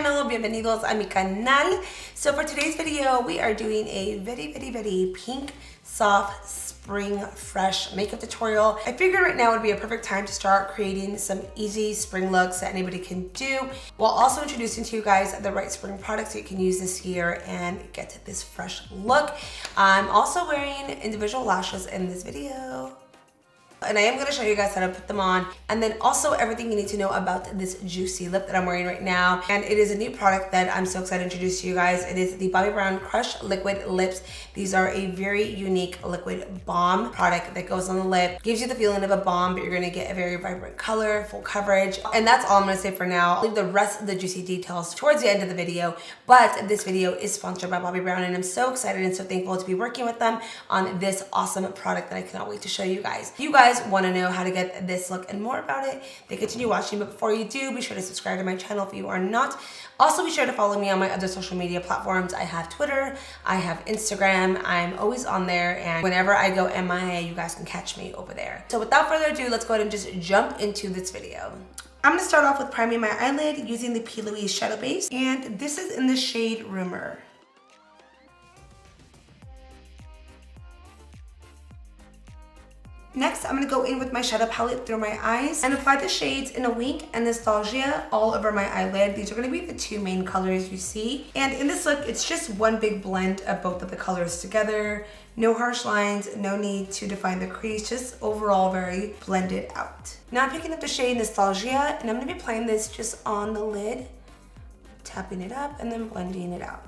channel, bienvenidos a mi canal. So for today's video, we are doing a very pink, soft, spring fresh makeup tutorial. I figured right now would be a perfect time to start creating some easy spring looks that anybody can do, while also introducing to you guys the right spring products that you can use this year and get this fresh look. I'm also wearing individual lashes in this video, and I am going to show you guys how to put them on, and then also everything you need to know about this juicy lip that I'm wearing right now. And it is a new product that I'm so excited to introduce to you guys. It is the Bobbi Brown Crush Liquid Lips. These are a very unique liquid balm product that goes on the lip, gives you the feeling of a balm, but you're going to get a very vibrant color, full coverage. And that's all I'm going to say for now. I'll leave the rest of the juicy details towards the end of the video, but this video is sponsored by Bobbi Brown, and I'm so excited and so thankful to be working with them on this awesome product that I cannot wait to show you guys. You guys want to know how to get this look and more about it, then continue watching. But before you do, be sure to subscribe to my channel if you are not. Also, be sure to follow me on my other social media platforms. I have Twitter, I have Instagram. I'm always on there, and whenever I go MIA, you guys can catch me over there. So without further ado, let's go ahead and just jump into this video. I'm going to start off with priming my eyelid using the Louise shadow base, and this is in the shade Rumor. Next, I'm going to go in with my shadow palette through my eyes and apply the shades in Winn and Nostalgia all over my eyelid. These are going to be the two main colors you see. And in this look, it's just one big blend of both of the colors together. No harsh lines, no need to define the crease, just overall very blended out. Now I'm picking up the shade Nostalgia, and I'm going to be applying this just on the lid, tapping it up and then blending it out.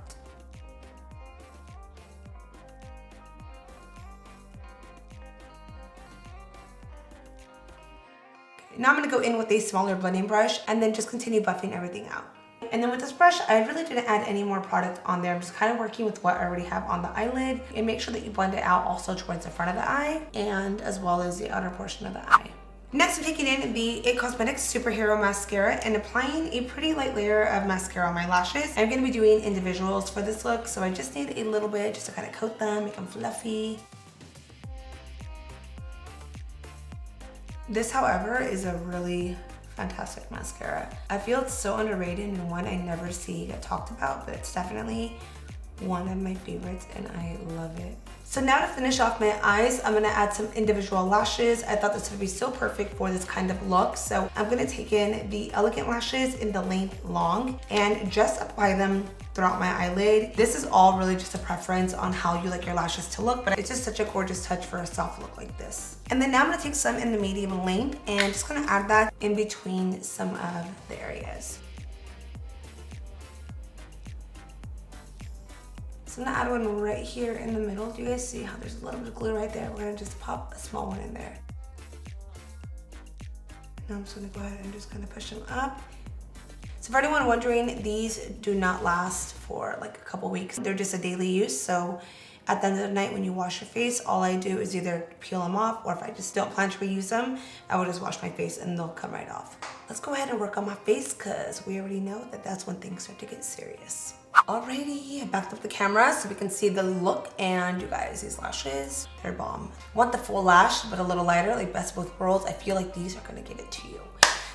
Now I'm going to go in with a smaller blending brush and then just continue buffing everything out. And then with this brush, I really didn't add any more product on there. I'm just kind of working with what I already have on the eyelid, and make sure that you blend it out also towards the front of the eye and as well as the outer portion of the eye. Next, I'm taking in the IT Cosmetics Superhero Mascara and applying a pretty light layer of mascara on my lashes. I'm going to be doing individuals for this look, so I just need a little bit just to kind of coat them, make them fluffy. This, however, is a really fantastic mascara. I feel it's so underrated and one I never see get talked about, but it's definitely one of my favorites and I love it. So now to finish off my eyes, I'm gonna add some individual lashes. I thought this would be so perfect for this kind of look. So I'm gonna take in the Elegant lashes in the length long and just apply them throughout my eyelid. This is all really just a preference on how you like your lashes to look, but it's just such a gorgeous touch for a soft look like this. And then now I'm gonna take some in the medium length and just gonna add that in between some of the areas. So I'm gonna add one right here in the middle. Do you guys see how there's a little bit of glue right there? We're gonna just pop a small one in there. Now I'm just gonna go ahead and just kind of push them up. So for anyone wondering, these do not last for like a couple weeks. They're just a daily use. So at the end of the night when you wash your face, all I do is either peel them off, or if I just don't plan to reuse them, I will just wash my face and they'll come right off. Let's go ahead and work on my face because we already know that that's when things start to get serious. Alrighty, I backed up the camera so we can see the look, and you guys, these lashes, they're bomb. Want the full lash, but a little lighter, like best of both worlds. I feel like these are gonna give it to you.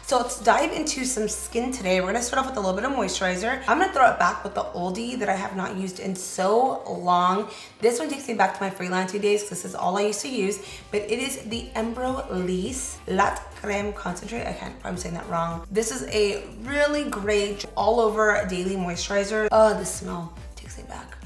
So let's dive into some skin today. We're gonna start off with a little bit of moisturizer. I'm gonna throw it back with the oldie that I have not used in so long. This one takes me back to my freelancing days because this is all I used to use, but it is the Embryolisse Lait-Crème Concentrate. I'm saying that wrong. This is a really great all over daily moisturizer. Oh, the smell takes me back.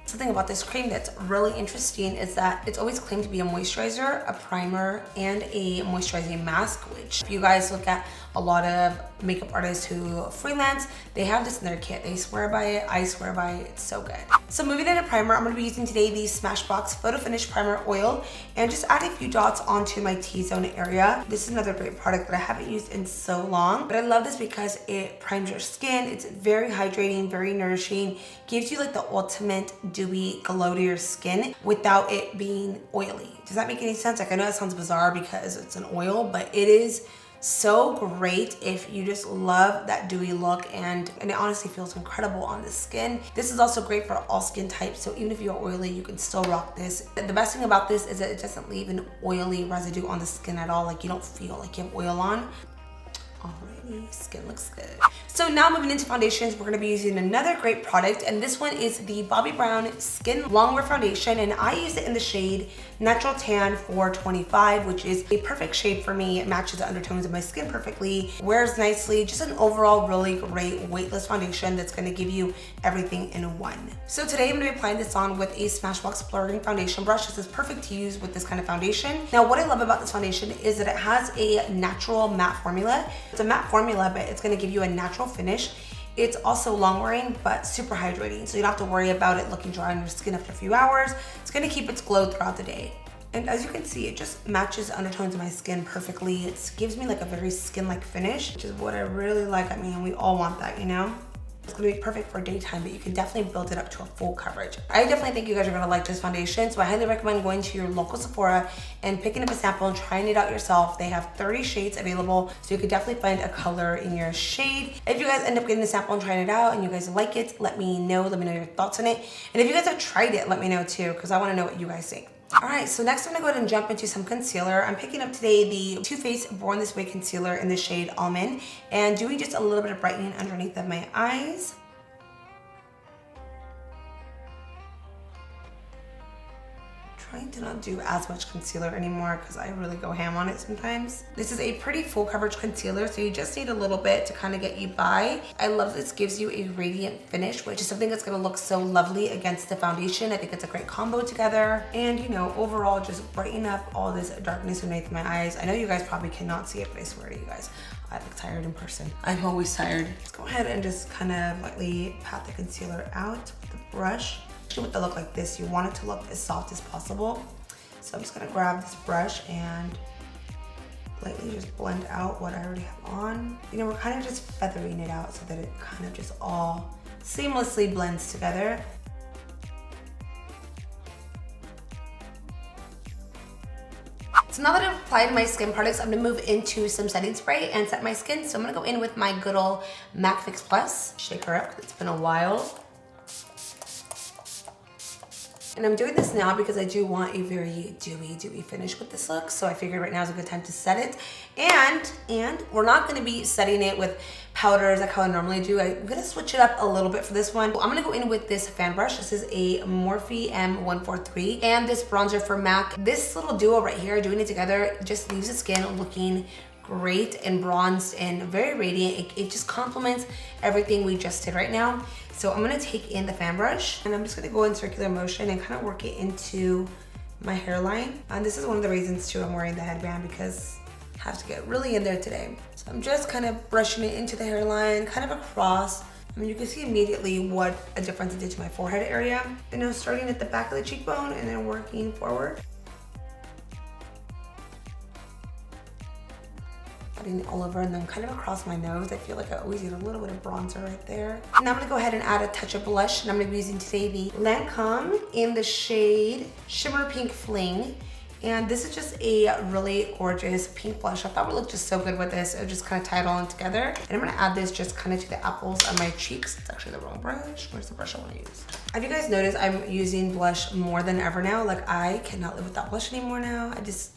Something about this cream that's really interesting is that it's always claimed to be a moisturizer, a primer, and a moisturizing mask, which if you guys look at a lot of makeup artists who freelance, they have this in their kit. They swear by it, I swear by it, it's so good. So moving into primer, I'm gonna be using today the Smashbox Photo Finish Primer Oil and just add a few dots onto my T-zone area. This is another great product that I haven't used in so long, but I love this because it primes your skin. It's very hydrating, very nourishing, gives you like the ultimate dewy glow to your skin without it being oily. Does that make any sense? Like, I know that sounds bizarre because it's an oil, but it is so great if you just love that dewy look, and it honestly feels incredible on the skin. This is also great for all skin types, so even if you're oily, you can still rock this. The best thing about this is that it doesn't leave an oily residue on the skin at all. Like, you don't feel like you have oil on. Alright. pretty. Skin looks good. So now moving into foundations, we're gonna be using another great product, and this one is the Bobbi Brown Skin Longwear Foundation, and I use it in the shade Natural Tan 425, which is a perfect shade for me. It matches the undertones of my skin perfectly, wears nicely, just an overall really great weightless foundation that's gonna give you everything in one. So today I'm gonna be applying this on with a Smashbox blurring foundation brush. This is perfect to use with this kind of foundation. Now what I love about this foundation is that it has a natural matte formula. It's a matte formula, but it's gonna give you a natural finish. It's also long wearing, but super hydrating. So you don't have to worry about it looking dry on your skin after a few hours. It's gonna keep its glow throughout the day. And as you can see, it just matches the undertones of my skin perfectly. It gives me like a very skin-like finish, which is what I really like. I mean, we all want that, you know? It's gonna be perfect for daytime, but you can definitely build it up to a full coverage. I definitely think you guys are gonna like this foundation, so I highly recommend going to your local Sephora and picking up a sample and trying it out yourself. They have 30 shades available, so you could definitely find a color in your shade. If you guys end up getting the sample and trying it out and you guys like it, let me know your thoughts on it. And if you guys have tried it, let me know too, because I wanna know what you guys think. All right, so next I'm gonna go ahead and jump into some concealer. I'm picking up today the Too Faced Born This Way concealer in the shade Almond and doing just a little bit of brightening underneath of my eyes. Trying to not do as much concealer anymore because I really go ham on it sometimes. This is a pretty full coverage concealer, so you just need a little bit to kind of get you by. I love this gives you a radiant finish, which is something that's gonna look so lovely against the foundation. I think it's a great combo together. And you know, overall just brighten up all this darkness underneath my eyes. I know you guys probably cannot see it, but I swear to you guys, I look tired in person. I'm always tired. Let's go ahead and just kind of lightly pat the concealer out with the brush. With the look like this, you want it to look as soft as possible. So I'm just gonna grab this brush and lightly just blend out what I already have on. You know, we're kind of just feathering it out so that it kind of just all seamlessly blends together. So now that I've applied my skin products, I'm gonna move into some setting spray and set my skin. So I'm gonna go in with my good old MAC Fix Plus. Shake her up, 'cause it's been a while. And I'm doing this now because I do want a very dewy finish with this look. So I figured right now is a good time to set it. And we're not gonna be setting it with powders like how I normally do. I'm gonna switch it up a little bit for this one. I'm gonna go in with this fan brush. This is a Morphe M143 and this bronzer for MAC. This little duo right here, doing it together, just leaves the skin looking great and bronzed and very radiant. It just complements everything we just did right now. So I'm gonna take in the fan brush and I'm just gonna go in circular motion and kind of work it into my hairline. And this is one of the reasons too I'm wearing the headband, because I have to get really in there today. So I'm just kind of brushing it into the hairline, kind of across. I mean, you can see immediately what a difference it did to my forehead area. You know, starting at the back of the cheekbone and then working forward. All over and then kind of across my nose. I feel like I always need a little bit of bronzer right there. Now I'm gonna go ahead and add a touch of blush, and I'm gonna be using today the LANCôME in the shade Shimmer Pink Fling. And this is just a really gorgeous pink blush. I thought it would look just so good with this. It would just kind of tie it all in together. And I'm gonna add this just kind of to the apples on my cheeks. It's actually the wrong brush. Where's the brush I wanna use? Have you guys noticed I'm using blush more than ever now? Like, I cannot live without blush anymore now. I just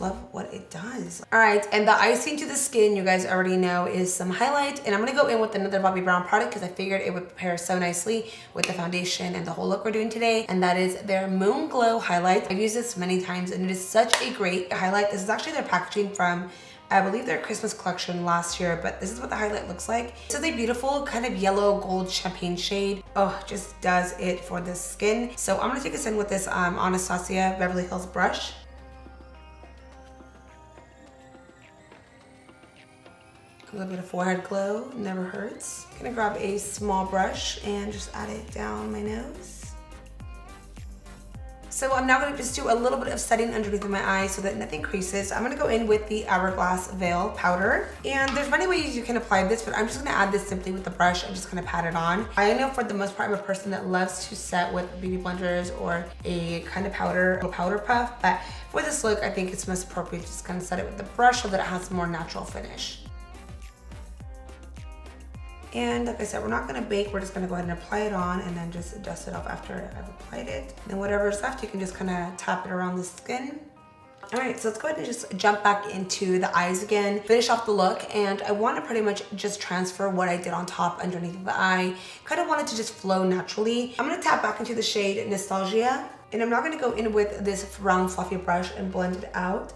love what it does. All right, and the icing to the skin, you guys already know, is some highlight. And I'm gonna go in with another Bobbi Brown product because I figured it would pair so nicely with the foundation and the whole look we're doing today. And that is their Moon Glow highlight. I've used this many times and it is such a great highlight. This is actually their packaging from, I believe, their Christmas collection last year, but this is what the highlight looks like. This is a beautiful kind of yellow gold champagne shade. Oh, just does it for the skin. So I'm gonna take this in with this Anastasia Beverly Hills brush. A little bit of forehead glow, never hurts. I'm gonna grab a small brush and just add it down my nose. So I'm now gonna just do a little bit of setting underneath of my eyes so that nothing creases. I'm gonna go in with the Hourglass Veil powder. And there's many ways you can apply this, but I'm just gonna add this simply with the brush and just kind of pat it on. I know for the most part I'm a person that loves to set with beauty blenders or a kind of powder puff, but for this look, I think it's most appropriate to just kind of set it with the brush so that it has a more natural finish. And like I said, we're not gonna bake, we're just gonna go ahead and apply it on and then just dust it off after I've applied it. And whatever's left, you can just kind of tap it around the skin. All right, so let's go ahead and just jump back into the eyes again, finish off the look, and I want to pretty much just transfer what I did on top underneath of the eye. Kind of want it to just flow naturally. I'm going to tap back into the shade Nostalgia, and I'm not going to go in with this round fluffy brush and blend it out.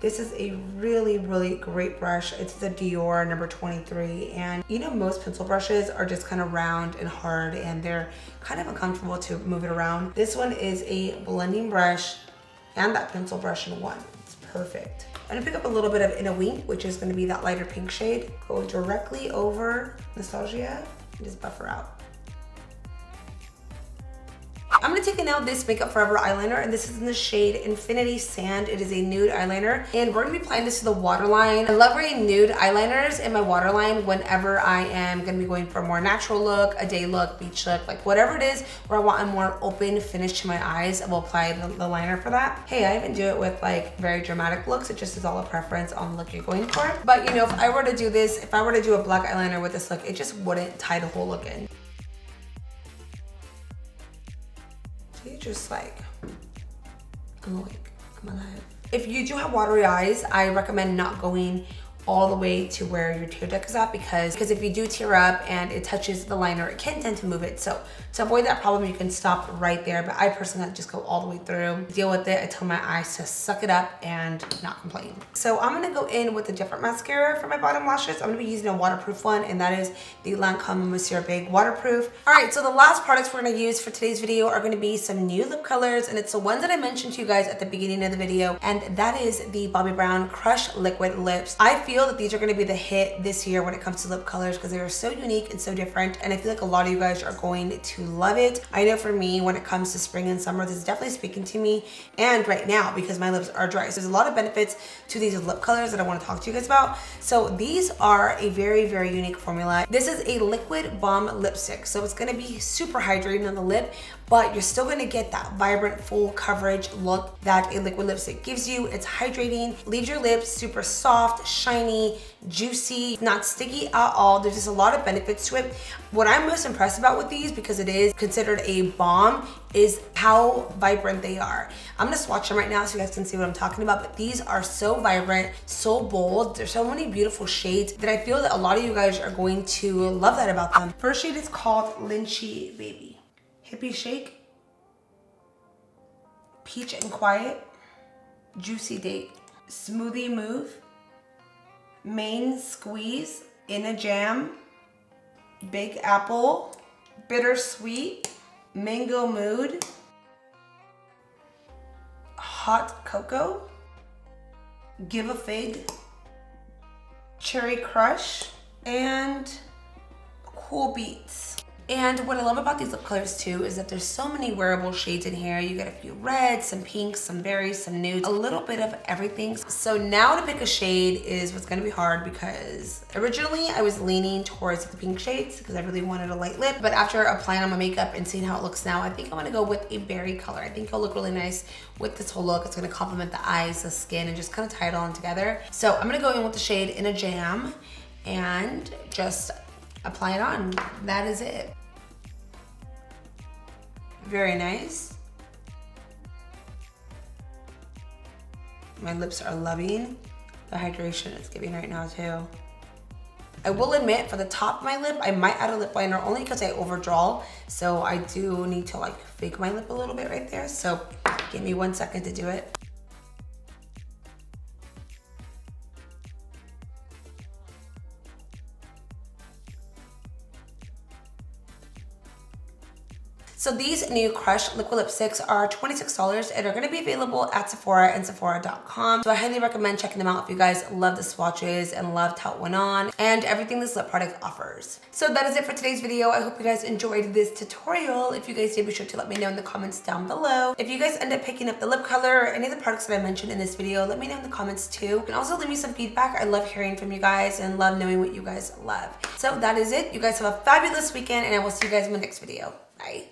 This is a really, really great brush. It's the Dior number 23. And you know, most pencil brushes are just kind of round and hard and they're kind of uncomfortable to move it around. This one is a blending brush and that pencil brush in one. It's perfect. I'm gonna pick up a little bit of In a Wink, which is gonna be that lighter pink shade. Go directly over Nostalgia and just buff her out. I'm gonna take now this Makeup Forever eyeliner, and this is in the shade Infinity Sand. It is a nude eyeliner, and we're gonna be applying this to the waterline. I love wearing nude eyeliners in my waterline whenever I am gonna be going for a more natural look, a day look, beach look, like whatever it is where I want a more open finish to my eyes. I will apply the liner for that. Hey, I even do it with like very dramatic looks. It just is all a preference on the look you're going for. But you know, if I were to do this, if I were to do a black eyeliner with this look, it just wouldn't tie the whole look in. Just like, I'm awake, I'm alive. If you do have watery eyes, I recommend not going all the way to where your tear duct is at because if you do tear up and it touches the liner, it can tend to move it. So to avoid that problem, you can stop right there. But I personally just go all the way through, deal with it. I tell my eyes to suck it up and not complain. So I'm gonna go in with a different mascara for my bottom lashes. I'm gonna be using a waterproof one, and that is the LANCôME Monsieur Big Waterproof. All right, so the last products we're gonna use for today's video are gonna be some new lip colors, and it's the ones that I mentioned to you guys at the beginning of the video, and that is the Bobbi Brown Crush Liquid Lips. I feel that these are going to be the hit this year when it comes to lip colors because they are so unique and so different, and I feel like a lot of you guys are going to love it. I know for me, when it comes to spring and summer, this is definitely speaking to me, and right now because my lips are dry. So there's a lot of benefits to these lip colors that I want to talk to you guys about. So these are a very, very unique formula. This is a liquid balm lipstick, so it's going to be super hydrating on the lip, but you're still going to get that vibrant full coverage look that a liquid lipstick gives you. It's hydrating, leaves your lips super soft, shiny, juicy, not sticky at all. There's just a lot of benefits to it. What I'm most impressed about with these, because it is considered a balm, is how vibrant they are. I'm gonna swatch them right now so you guys can see what I'm talking about, but these are so vibrant, so bold. There's so many beautiful shades that I feel that a lot of you guys are going to love that about them. First shade is called Lynchy Baby. Hippie Shake, Peach and Quiet, Juicy Date, Smoothie Move, Main Squeeze, In a Jam, Big Apple, Bittersweet, Mango Mood, Hot Cocoa, Give a Fig, Cherry Crush, and Cool Beats. And what I love about these lip colors too is that there's so many wearable shades in here. You get a few reds, some pinks, some berries, some nudes, a little bit of everything. So now to pick a shade is what's gonna be hard because originally I was leaning towards the pink shades because I really wanted a light lip. But after applying on my makeup and seeing how it looks now, I think I'm gonna go with a berry color. I think it'll look really nice with this whole look. It's gonna complement the eyes, the skin, and just kind of tie it all in together. So I'm gonna go in with the shade In a Jam and just apply it on. That is it. Very nice. My lips are loving the hydration it's giving right now too. I will admit, for the top of my lip, I might add a lip liner only because I overdraw. So I do need to like fake my lip a little bit right there. So give me 1 second to do it. So these new Crush liquid lipsticks are $26 and are going to be available at Sephora and Sephora.com. So I highly recommend checking them out if you guys love the swatches and loved how it went on and everything this lip product offers. So that is it for today's video. I hope you guys enjoyed this tutorial. If you guys did, be sure to let me know in the comments down below. If you guys end up picking up the lip color or any of the products that I mentioned in this video, let me know in the comments too. And also leave me some feedback. I love hearing from you guys and love knowing what you guys love. So that is it. You guys have a fabulous weekend and I will see you guys in my next video. Bye.